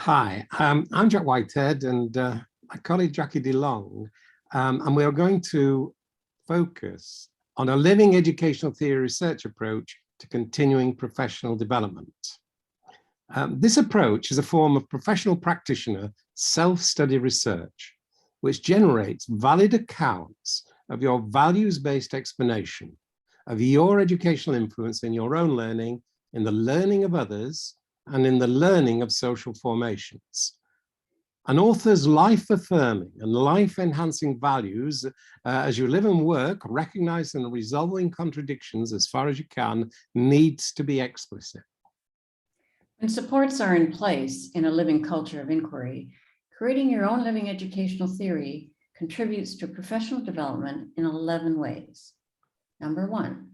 Hi, I'm Jack Whitehead and my colleague Jackie Delong, and we are going to focus on a living educational theory research approach to continuing professional development. This approach is a form of professional practitioner self-study research, which generates valid accounts of your values-based explanation of your educational influence in your own learning, in the learning of others, and in the learning of social formations. An author's life-affirming and life-enhancing values as you live and work, recognizing and resolving contradictions as far as you can, needs to be explicit. When supports are in place in a living culture of inquiry, creating your own living educational theory contributes to professional development in 11 ways. Number 1,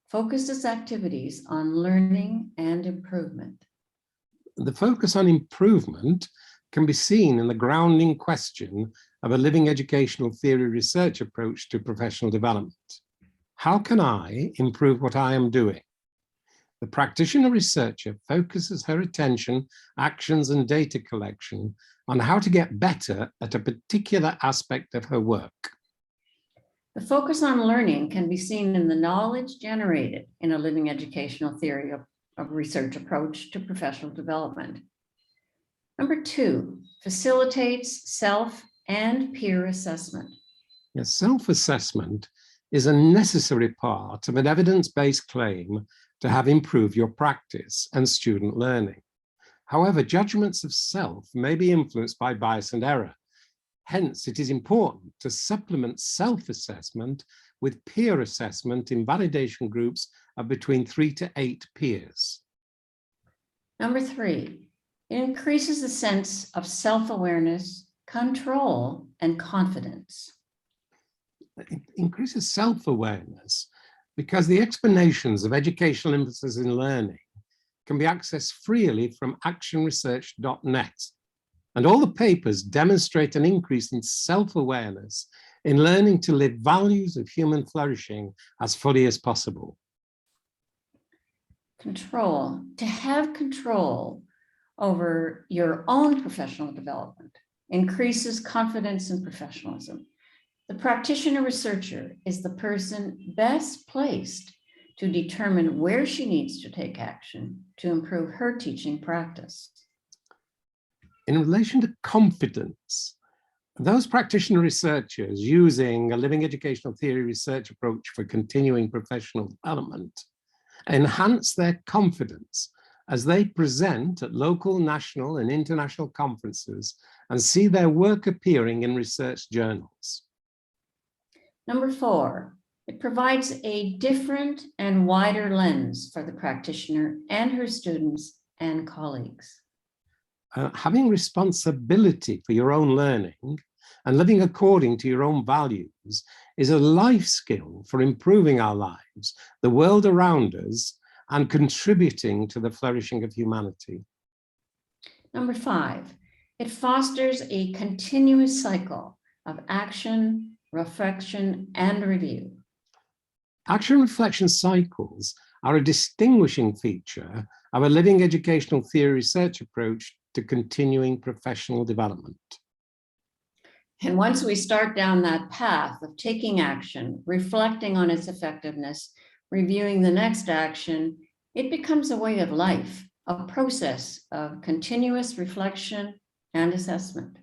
focuses activities on learning and improvement. The focus on improvement can be seen in the grounding question of a living educational theory research approach to professional development. How can I improve what I am doing? The practitioner researcher focuses her attention, actions, and data collection on how to get better at a particular aspect of her work. The focus on learning can be seen in the knowledge generated in a living educational theory of research approach to professional development. Number 2, facilitates self and peer assessment. Yes, self-assessment is a necessary part of an evidence-based claim to have improved your practice and student learning. However, judgments of self may be influenced by bias and error. Hence, it is important to supplement self-assessment with peer assessment in validation groups of between 3 to 8 peers. Number 3, it increases the sense of self-awareness, control, and confidence. It increases self-awareness because the explanations of educational emphasis in learning can be accessed freely from actionresearch.net. And all the papers demonstrate an increase in self-awareness in learning to live values of human flourishing as fully as possible. Control, to have control over your own professional development increases confidence and professionalism. The practitioner researcher is the person best placed to determine where she needs to take action to improve her teaching practice. In relation to confidence, those practitioner researchers using a living educational theory research approach for continuing professional development enhance their confidence as they present at local, national, and international conferences and see their work appearing in research journals. Number 4, it provides a different and wider lens for the practitioner and her students and colleagues. Having responsibility for your own learning and living according to your own values is a life skill for improving our lives, the world around us, and contributing to the flourishing of humanity. Number 5, it fosters a continuous cycle of action, reflection, and review. Action reflection cycles are a distinguishing feature of a living educational theory research approach to continuing professional development. And once we start down that path of taking action, reflecting on its effectiveness, reviewing the next action, it becomes a way of life, a process of continuous reflection and assessment.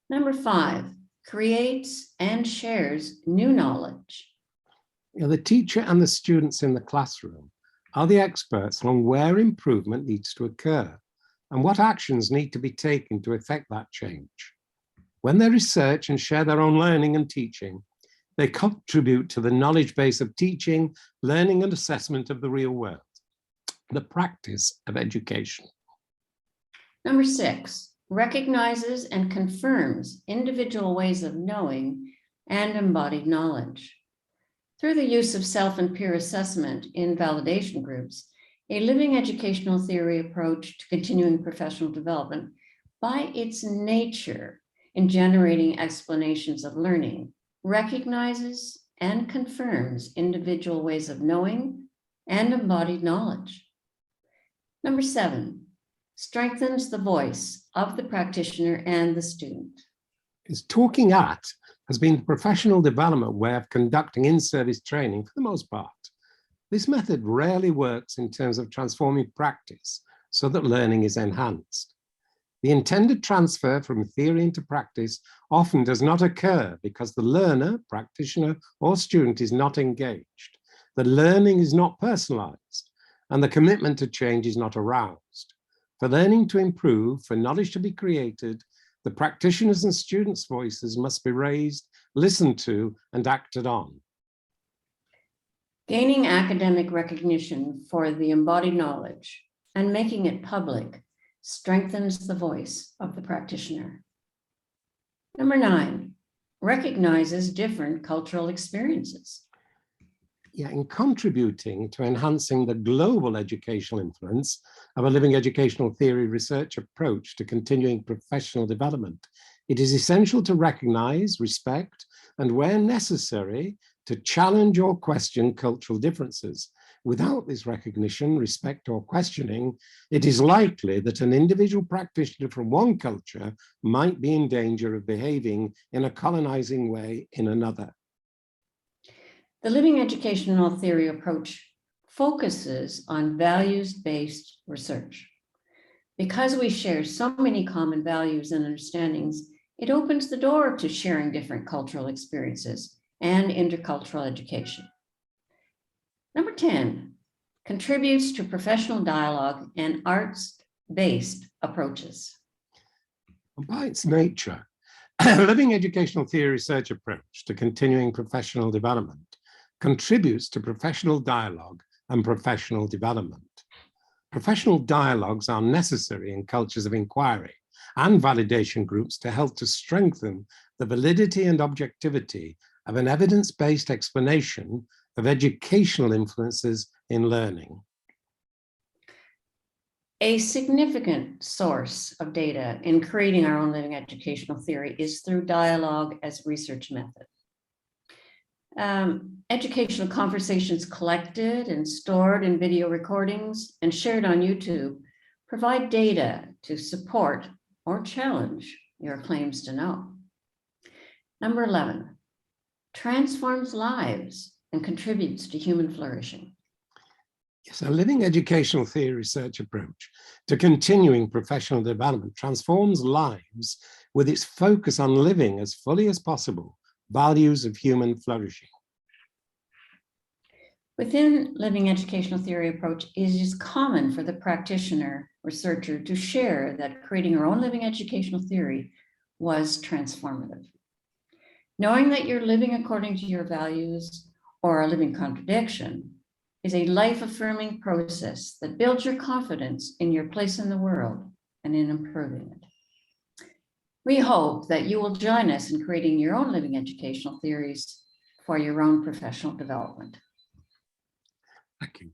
Number 5, creates and shares new knowledge. The teacher and the students in the classroom are the experts on where improvement needs to occur and what actions need to be taken to effect that change. When they research and share their own learning and teaching, they contribute to the knowledge base of teaching, learning, and assessment of the real world, the practice of education. Number 6, recognizes and confirms individual ways of knowing and embodied knowledge. Through the use of self and peer assessment in validation groups, a living educational theory approach to continuing professional development, by its nature in generating explanations of learning, recognizes and confirms individual ways of knowing and embodied knowledge. Number 7, strengthens the voice of the practitioner and the student. Is talking at has been the professional development way of conducting in-service training for the most part. This method rarely works in terms of transforming practice so that learning is enhanced. The intended transfer from theory into practice often does not occur because the learner, practitioner, or student is not engaged. The learning is not personalized, and the commitment to change is not aroused. For learning to improve, for knowledge to be created, the practitioners' and students' voices must be raised, listened to, and acted on. Gaining academic recognition for the embodied knowledge and making it public strengthens the voice of the practitioner. Number 9, recognizes different cultural experiences. In contributing to enhancing the global educational influence of a living educational theory research approach to continuing professional development, it is essential to recognize, respect, and where necessary, to challenge or question cultural differences. Without this recognition, respect, or questioning, it is likely that an individual practitioner from one culture might be in danger of behaving in a colonizing way in another. The living educational theory approach focuses on values-based research. Because we share so many common values and understandings, it opens the door to sharing different cultural experiences and intercultural education. Number 10, contributes to professional dialogue and arts-based approaches. By its nature, a living educational theory research approach to continuing professional development contributes to professional dialogue and professional development. Professional dialogues are necessary in cultures of inquiry and validation groups to help to strengthen the validity and objectivity of an evidence-based explanation of educational influences in learning. A significant source of data in creating our own living educational theory is through dialogue as research method. Educational conversations collected and stored in video recordings and shared on YouTube provide data to support or challenge your claims to know. Number 11, transforms lives and contributes to human flourishing. Yes, a living educational theory research approach to continuing professional development transforms lives with its focus on living as fully as possible values of human flourishing. Within living educational theory approach, it is common for the practitioner researcher to share that creating her own living educational theory was transformative. Knowing that you're living according to your values or a living contradiction is a life-affirming process that builds your confidence in your place in the world and in improving it. We hope that you will join us in creating your own living educational theories for your own professional development. Thank you.